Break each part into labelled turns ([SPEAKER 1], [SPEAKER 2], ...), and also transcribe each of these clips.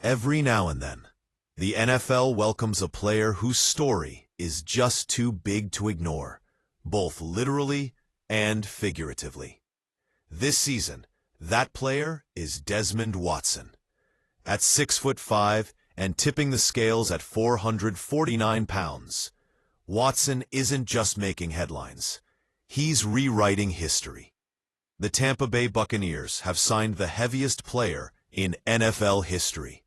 [SPEAKER 1] Every now and then, the NFL welcomes a player whose story is just too big to ignore, both literally and figuratively. This season, that player is Desmond Watson. At 6'5" and tipping the scales at 449 pounds, Watson isn't just making headlines. He's rewriting history. The Tampa Bay Buccaneers have signed the heaviest player in NFL history.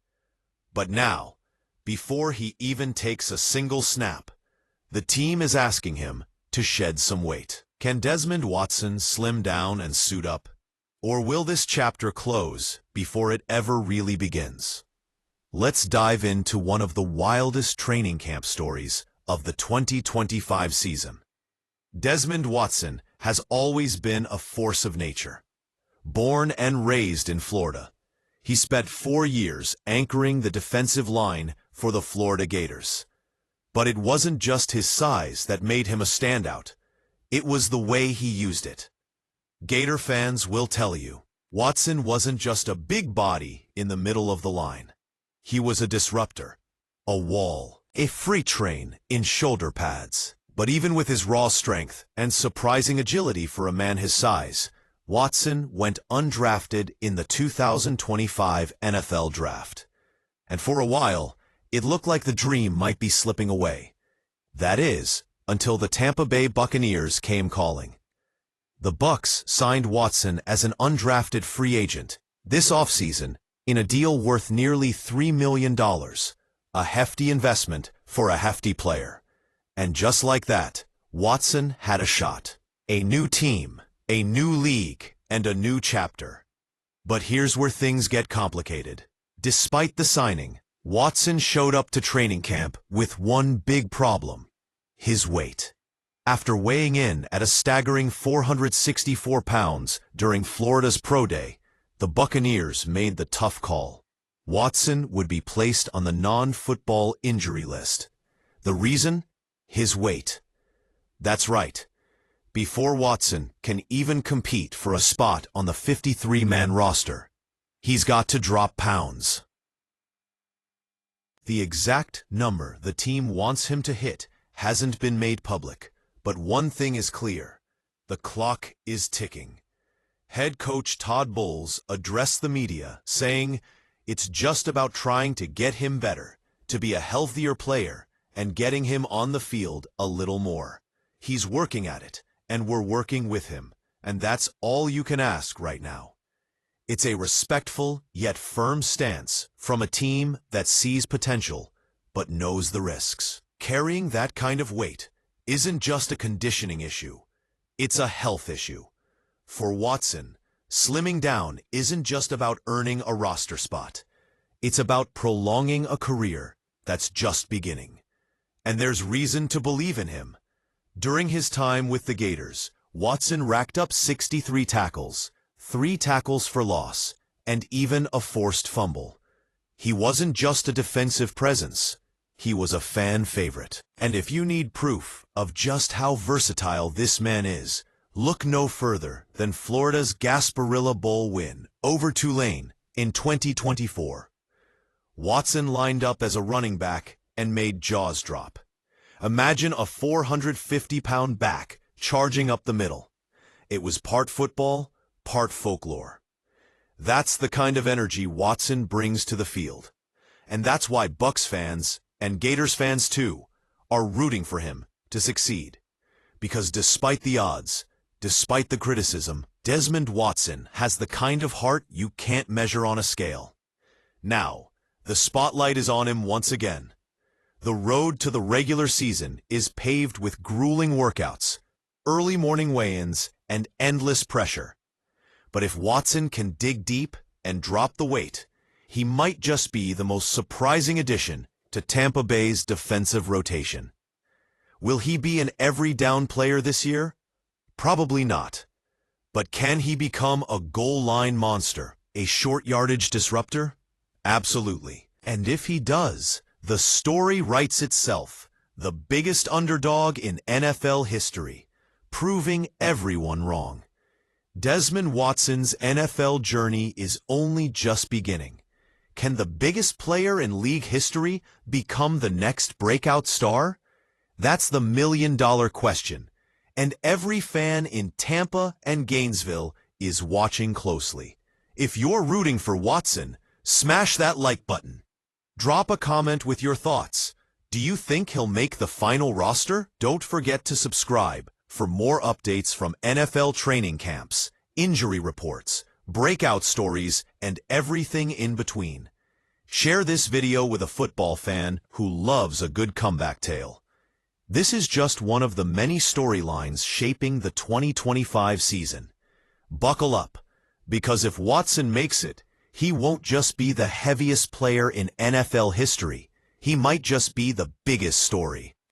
[SPEAKER 1] But now, before he even takes a single snap, the team is asking him to shed some weight. Can Desmond Watson slim down and suit up? Or will this chapter close before it ever really begins? Let's dive into one of the wildest training camp stories of the 2025 season. Desmond Watson has always been a force of nature. Born and raised in Florida, he spent 4 years anchoring the defensive line for the Florida Gators. But it wasn't just his size that made him a standout. It was the way he used it. Gator fans will tell you, Watson wasn't just a big body in the middle of the line. He was a disruptor, a wall, a freight train in shoulder pads. But even with his raw strength and surprising agility for a man his size, Watson went undrafted in the 2025 NFL Draft. And for a while, it looked like the dream might be slipping away. That is, until the Tampa Bay Buccaneers came calling. The Bucs signed Watson as an undrafted free agent this offseason in a deal worth nearly $3 million, a hefty investment for a hefty player. And just like that, Watson had a shot. A new team, a new league, and a new chapter. But here's where things get complicated. Despite the signing, Watson showed up to training camp with one big problem: his weight. After weighing in at a staggering 464 pounds during Florida's Pro Day, the Buccaneers made the tough call. Watson would be placed on the non-football injury list. The reason? His weight. That's right. Before Watson can even compete for a spot on the 53-man roster, he's got to drop pounds. The exact number the team wants him to hit hasn't been made public, but one thing is clear: the clock is ticking. Head coach Todd Bowles addressed the media, saying, "It's just about trying to get him better, to be a healthier player, and getting him on the field a little more. He's working at it, and we're working with him, and that's all you can ask right now." It's a respectful yet firm stance from a team that sees potential but knows the risks. Carrying that kind of weight isn't just a conditioning issue, it's a health issue. For Watson, slimming down isn't just about earning a roster spot. It's about prolonging a career that's just beginning. And there's reason to believe in him. During his time with the Gators, Watson racked up 63 tackles, 3 tackles for loss, and even a forced fumble. He wasn't just a defensive presence. He was a fan favorite. And if you need proof of just how versatile this man is, look no further than Florida's Gasparilla Bowl win over Tulane in 2024. Watson lined up as a running back and made jaws drop. Imagine a 450-pound back charging up the middle. It was part football, part folklore. That's the kind of energy Watson brings to the field. And that's why Bucs fans, and Gators fans too, are rooting for him to succeed. Because despite the odds, despite the criticism, Desmond Watson has the kind of heart you can't measure on a scale. Now, the spotlight is on him once again. The road to the regular season is paved with grueling workouts, early morning weigh-ins, and endless pressure. But if Watson can dig deep and drop the weight, he might just be the most surprising addition to Tampa Bay's defensive rotation. Will he be an every-down player this year? Probably not. But can he become a goal-line monster, a short-yardage disruptor? Absolutely. And if he does, the story writes itself, the biggest underdog in NFL history, proving everyone wrong. Desmond Watson's NFL journey is only just beginning. Can the biggest player in league history become the next breakout star? That's the million-dollar question, and every fan in Tampa and Gainesville is watching closely. If you're rooting for Watson, smash that like button. Drop a comment with your thoughts. Do you think he'll make the final roster? Don't forget to subscribe for more updates from NFL training camps, injury reports, breakout stories, and everything in between. Share this video with a football fan who loves a good comeback tale. This is just one of the many storylines shaping the 2025 season. Buckle up, because if Watson makes it, he won't just be the heaviest player in NFL history. He might just be the biggest story.